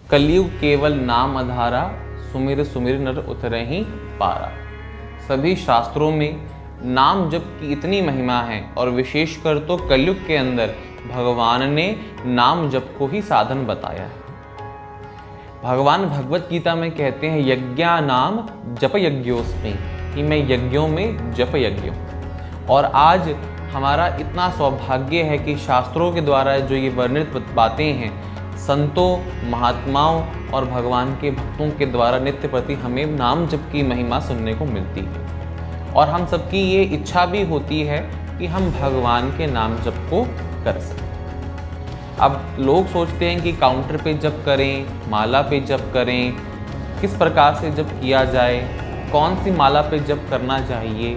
कलयुग केवल नाम आधारा, सुमिर सुमिर नर उतरहि पारा। सभी शास्त्रों में नाम जप की इतनी महिमा है और विशेषकर तो कलयुग के अंदर भगवान ने नाम जप को ही साधन बताया है। भगवान भगवत गीता में कहते हैं यज्ञा नाम जप यज्ञोस्मि, कि मैं यज्ञों में जप यज्ञ हूँ। और आज हमारा इतना सौभाग्य है कि शास्त्रों के द्वारा जो ये वर्णित बातें हैं, संतों, महात्माओं और भगवान के भक्तों के द्वारा नित्य प्रति हमें नाम जप की महिमा सुनने को मिलती है। और हम सबकी ये इच्छा भी होती है कि हम भगवान के नाम जप को कर सकें। अब लोग सोचते हैं कि काउंटर पे जप करें, माला पे जप करें, किस प्रकार से जप किया जाए, कौन सी माला पे जप करना चाहिए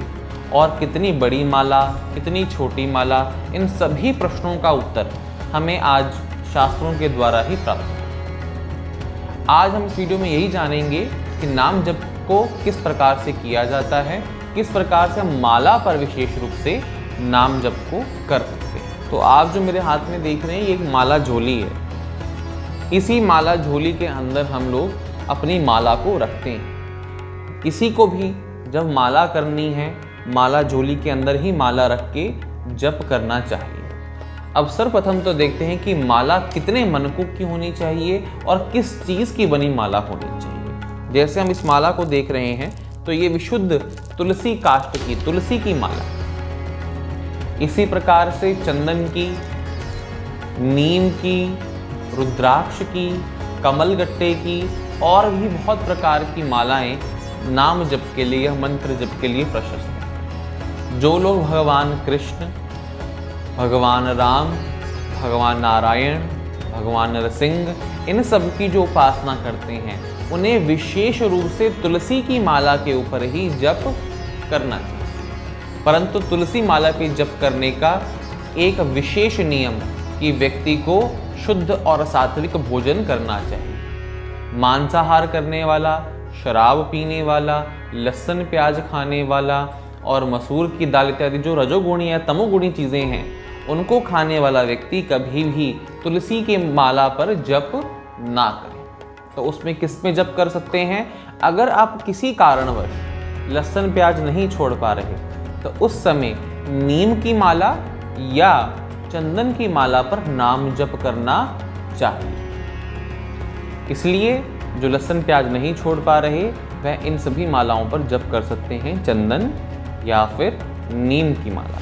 और कितनी बड़ी माला, कितनी छोटी माला, इन सभी प्रश्नों का उत्तर हमें आज शास्त्रों के द्वारा ही प्राप्त हो। आज हम इस वीडियो में यही जानेंगे कि नाम जप को किस प्रकार से किया जाता है, किस प्रकार से हम माला पर विशेष रूप से नाम जप को कर सकते हैं। तो आप जो मेरे हाथ में देख रहे हैं ये एक माला झोली है। इसी माला झोली के अंदर हम लोग अपनी माला को रखते हैं। किसी को भी जब माला करनी है, माला झोली के अंदर ही माला रख के जप करना चाहिए। अब सर्वप्रथम तो देखते हैं कि माला कितने मनकों की होनी चाहिए और किस चीज़ की बनी माला होनी चाहिए। जैसे हम इस माला को देख रहे हैं तो ये विशुद्ध तुलसी काष्ठ की, तुलसी की माला। इसी प्रकार से चंदन की, नीम की, रुद्राक्ष की, कमलगट्टे की और भी बहुत प्रकार की मालाएं नाम जप के लिए, मंत्र जप के लिए प्रशस्त हैं। जो लोग भगवान कृष्ण, भगवान राम, भगवान नारायण, भगवान नरसिंह, इन सब की जो उपासना करते हैं उन्हें विशेष रूप से तुलसी की माला के ऊपर ही जप करना चाहिए। परंतु तुलसी माला पे जप करने का एक विशेष नियम कि व्यक्ति को शुद्ध और सात्विक भोजन करना चाहिए। मांसाहार करने वाला, शराब पीने वाला, लहसुन प्याज खाने वाला और मसूर की दाल इत्यादि जो रजोगुणी या तमोगुणी चीज़ें हैं उनको खाने वाला व्यक्ति कभी भी तुलसी के माला पर जप ना करे। तो उसमें किस में जप कर सकते हैं? अगर आप किसी कारणवश लहसुन प्याज नहीं छोड़ पा रहे तो उस समय नीम की माला या चंदन की माला पर नाम जप करना चाहिए। इसलिए जो लहसुन प्याज नहीं छोड़ पा रहे वह इन सभी मालाओं पर जप कर सकते हैं, चंदन या फिर नीम की माला।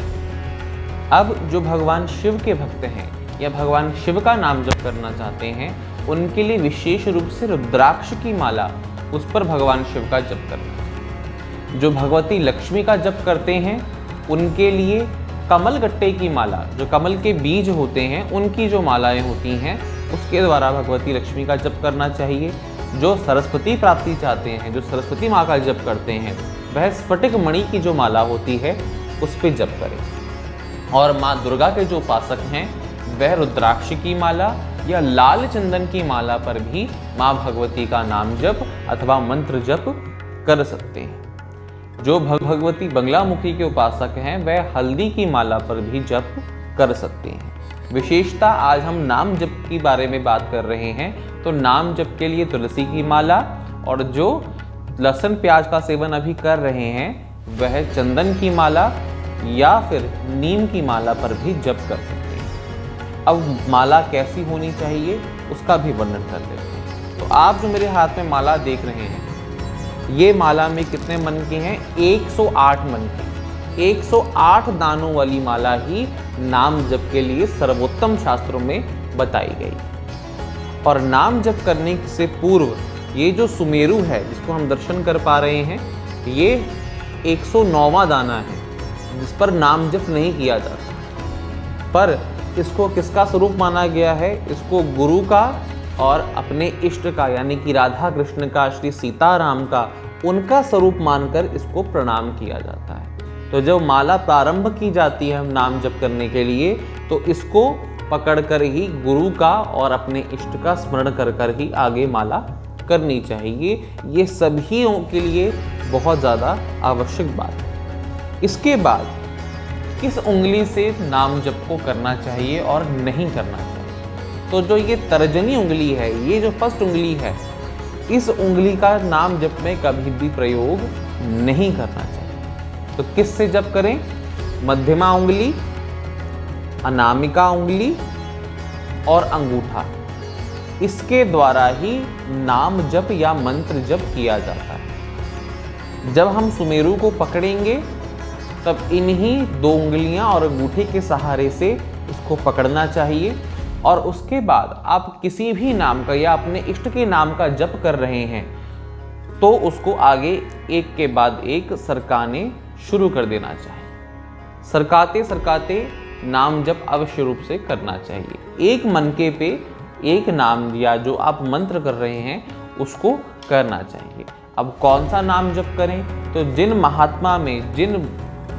अब जो भगवान शिव के भक्त हैं या भगवान शिव का नाम जप करना चाहते हैं उनके लिए विशेष रूप से रुद्राक्ष की माला, उस पर भगवान शिव का जप करना। जो भगवती लक्ष्मी का जप करते हैं उनके लिए कमलगट्टे की माला, जो कमल के बीज होते हैं उनकी जो मालाएं होती हैं उसके द्वारा भगवती लक्ष्मी का जप करना चाहिए। जो सरस्वती प्राप्ति चाहते हैं, जो सरस्वती माँ का जप करते हैं, वह स्फटिक मणि की जो माला होती है उस पर जप करें। और माँ दुर्गा के जो उपासक हैं वह रुद्राक्ष की माला या लाल चंदन की माला पर भी माँ भगवती का नाम जप अथवा मंत्र जप कर सकते हैं। जो भगवती बंगलामुखी के उपासक हैं वह हल्दी की माला पर भी जप कर सकते हैं। विशेषता आज हम नाम जप के बारे में बात कर रहे हैं तो नाम जप के लिए तुलसी की माला और जो लहसुन प्याज का सेवन अभी कर रहे हैं वह चंदन की माला या फिर नीम की माला पर भी जप कर सकते हैं। अब माला कैसी होनी चाहिए उसका भी वर्णन कर देते हैं। तो आप जो मेरे हाथ में माला देख रहे हैं ये माला में कितने मन की हैं? 108 मन की। 108 दानों वाली माला ही नाम जप के लिए सर्वोत्तम शास्त्रों में बताई गई। और नाम जप करने से पूर्व ये जो सुमेरु है जिसको हम दर्शन कर पा रहे हैं ये 109वां दाना है जिस पर नाम जप नहीं किया जाता, पर इसको किसका स्वरूप माना गया है? इसको गुरु का और अपने इष्ट का यानी कि राधा कृष्ण का, श्री सीताराम का, उनका स्वरूप मानकर इसको प्रणाम किया जाता है। तो जब माला प्रारंभ की जाती है नाम जप करने के लिए तो इसको पकड़कर ही गुरु का और अपने इष्ट का स्मरण कर कर ही आगे माला करनी चाहिए। ये सभी के लिए बहुत ज़्यादा आवश्यक बात है। इसके बाद किस उंगली से नाम जप को करना चाहिए और नहीं करना चाहिए? तो जो ये तर्जनी उंगली है, ये जो फर्स्ट उंगली है, इस उंगली का नाम जप में कभी भी प्रयोग नहीं करना चाहिए। तो किससे जप करें? मध्यमा उंगली, अनामिका उंगली और अंगूठा, इसके द्वारा ही नाम जप या मंत्र जप किया जाता है। जब हम सुमेरु को पकड़ेंगे तब इन्हीं दो उंगलियां और अंगूठे के सहारे से इसको पकड़ना चाहिए, और उसके बाद आप किसी भी नाम का या अपने इष्ट के नाम का जप कर रहे हैं तो उसको आगे एक के बाद एक सरकाने शुरू कर देना चाहिए। सरकाते सरकाते नाम जप अवश्य रूप से करना चाहिए। एक मनके पे एक नाम या जो आप मंत्र कर रहे हैं उसको करना चाहिए। अब कौन सा नाम जप करें? तो जिन महात्मा में, जिन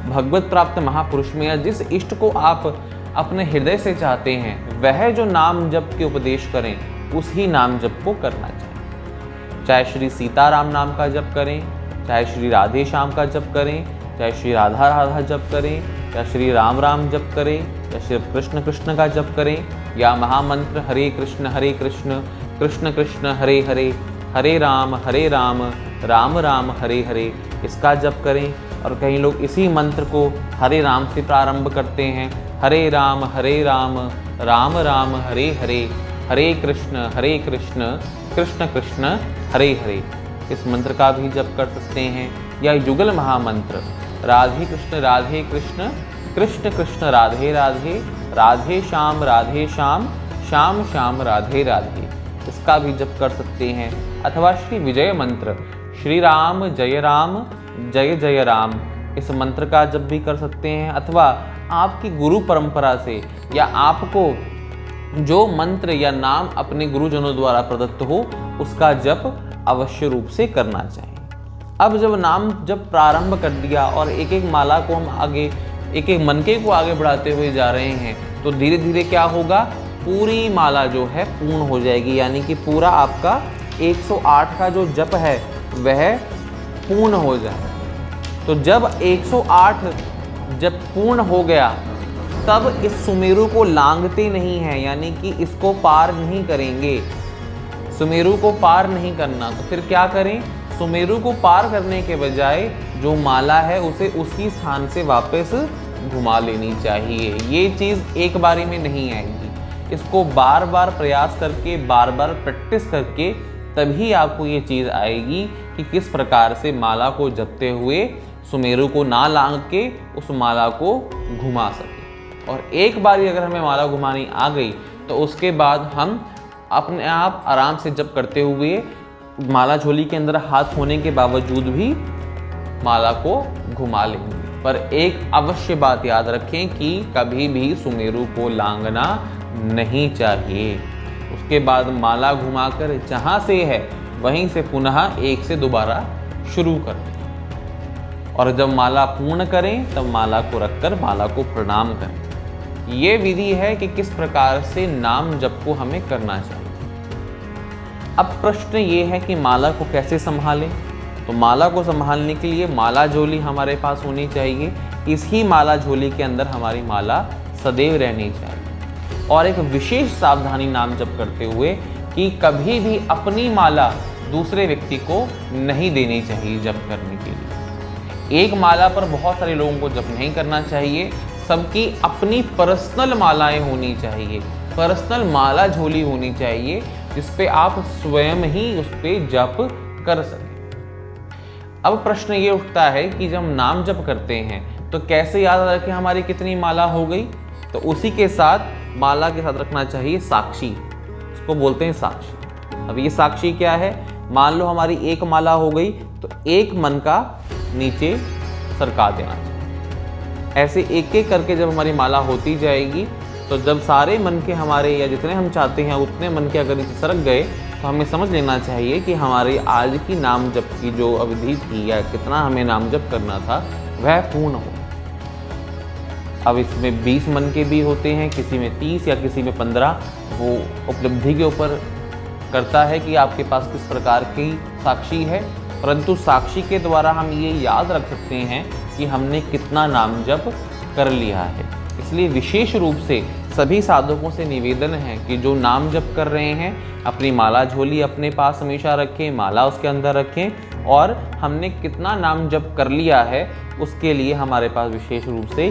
भगवत प्राप्त महापुरुष में या जिस इष्ट को आप अपने हृदय से चाहते हैं, वह जो नाम जप के उपदेश करें उसी नाम जप को करना चाहिए। चाहे श्री सीताराम नाम का जप करें, चाहे श्री राधे श्याम का जप करें, चाहे श्री राधा राधा जप करें, या श्री राम राम जप करें, या श्री कृष्ण कृष्ण का जप करें, या महामंत्र हरे कृष्ण कृष्ण कृष्ण हरे हरे, हरे राम राम राम हरे हरे, इसका जप करें। और कई लोग इसी मंत्र को हरे राम से प्रारंभ करते हैं, हरे राम राम राम हरे हरे, हरे कृष्ण कृष्ण कृष्ण हरे हरे, इस मंत्र का भी जप कर सकते हैं। या युगल महामंत्र राधे कृष्ण कृष्ण कृष्ण राधे राधे, राधे श्याम श्याम श्याम राधे राधे, इसका भी जप कर सकते हैं। अथवा श्री विजय मंत्र श्री राम जय राम, इस मंत्र का जप भी कर सकते हैं। अथवा आपकी गुरु परंपरा से या आपको जो मंत्र या नाम अपने गुरुजनों द्वारा प्रदत्त हो उसका जप अवश्य रूप से करना चाहिए। अब जब नाम जब प्रारंभ कर दिया और एक एक माला को हम आगे, एक एक मनके को आगे बढ़ाते हुए जा रहे हैं, तो धीरे धीरे क्या होगा, पूरी माला जो है पूर्ण हो जाएगी, यानी कि पूरा आपका 108 का जो जप है वह पूर्ण हो जाएगा। तो जब 108 जब पूर्ण हो गया तब इस सुमेरु को लांघते नहीं हैं, यानी कि इसको पार नहीं करेंगे, सुमेरु को पार नहीं करना। तो फिर क्या करें? सुमेरु को पार करने के बजाय जो माला है उसे उसी स्थान से वापस घुमा लेनी चाहिए। ये चीज़ एक बारी में नहीं आएगी, इसको बार बार प्रयास करके, बार बार प्रैक्टिस करके तभी आपको ये चीज़ आएगी कि किस प्रकार से माला को जपते हुए सुमेरु को ना लांघ के उस माला को घुमा सके। और एक बारी अगर हमें माला घुमानी आ गई तो उसके बाद हम अपने आप आराम से जप करते हुए माला झोली के अंदर हाथ होने के बावजूद भी माला को घुमा लेंगे। पर एक अवश्य बात याद रखें कि कभी भी सुमेरु को लांघना नहीं चाहिए। उसके बाद माला घुमाकर जहाँ से है वहीं से पुनः एक से दोबारा शुरू कर दें, और जब माला पूर्ण करें तब माला को रखकर माला को प्रणाम करें। ये विधि है कि किस प्रकार से नाम जप को हमें करना चाहिए। अब प्रश्न ये है कि माला को कैसे संभालें? तो माला को संभालने के लिए माला झोली हमारे पास होनी चाहिए। इसी माला झोली के अंदर हमारी माला सदैव रहनी चाहिए। और एक विशेष सावधानी नाम जप करते हुए कि कभी भी अपनी माला दूसरे व्यक्ति को नहीं देनी चाहिए जप करने के लिए। एक माला पर बहुत सारे लोगों को जप नहीं करना चाहिए, सबकी अपनी पर्सनल मालाएं होनी चाहिए, पर्सनल माला झोली होनी चाहिए जिस पे आप स्वयं ही उस पर जप कर सकें। अब प्रश्न ये उठता है कि जब नाम जप करते हैं तो कैसे याद रखें हमारी कितनी माला हो गई? तो उसी के साथ माला के साथ रखना चाहिए साक्षी, इसको बोलते हैं साक्षी। अब ये साक्षी क्या है? मान लो हमारी एक माला हो गई तो एक मन का नीचे सरका देना चाहिए। ऐसे एक एक करके जब हमारी माला होती जाएगी तो जब सारे मन के हमारे या जितने हम चाहते हैं उतने मन के अगर नीचे सरक गए तो हमें समझ लेना चाहिए कि हमारी आज की नाम जप की जो अवधि थी या कितना हमें नाम जप करना था वह पूर्ण हो। अब इसमें 20 मन के भी होते हैं, किसी में 30 या किसी में 15, वो उपलब्धि के ऊपर करता है कि आपके पास किस प्रकार की साक्षी है। परंतु साक्षी के द्वारा हम ये याद रख सकते हैं कि हमने कितना नाम जप कर लिया है। इसलिए विशेष रूप से सभी साधकों से निवेदन है कि जो नाम जप कर रहे हैं अपनी माला झोली अपने पास हमेशा रखें, माला उसके अंदर रखें और हमने कितना नाम जप कर लिया है उसके लिए हमारे पास विशेष रूप से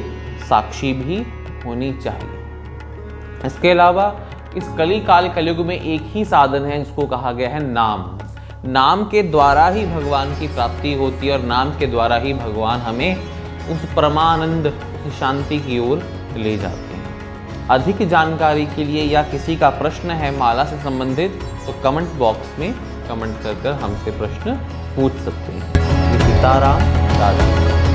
साक्षी भी होनी चाहिए। इसके अलावा इस कली काल कलयुग में एक ही साधन है जिसको कहा गया है नाम। नाम के द्वारा ही भगवान की प्राप्ति होती है और नाम के द्वारा ही भगवान हमें उस परमानंद, उस शांति की ओर ले जाते हैं। अधिक जानकारी के लिए या किसी का प्रश्न है माला से संबंधित तो कमेंट बॉक्स में कमेंट कर हमसे प्रश्न पूछ सकते हैं। सीताराम, राधे।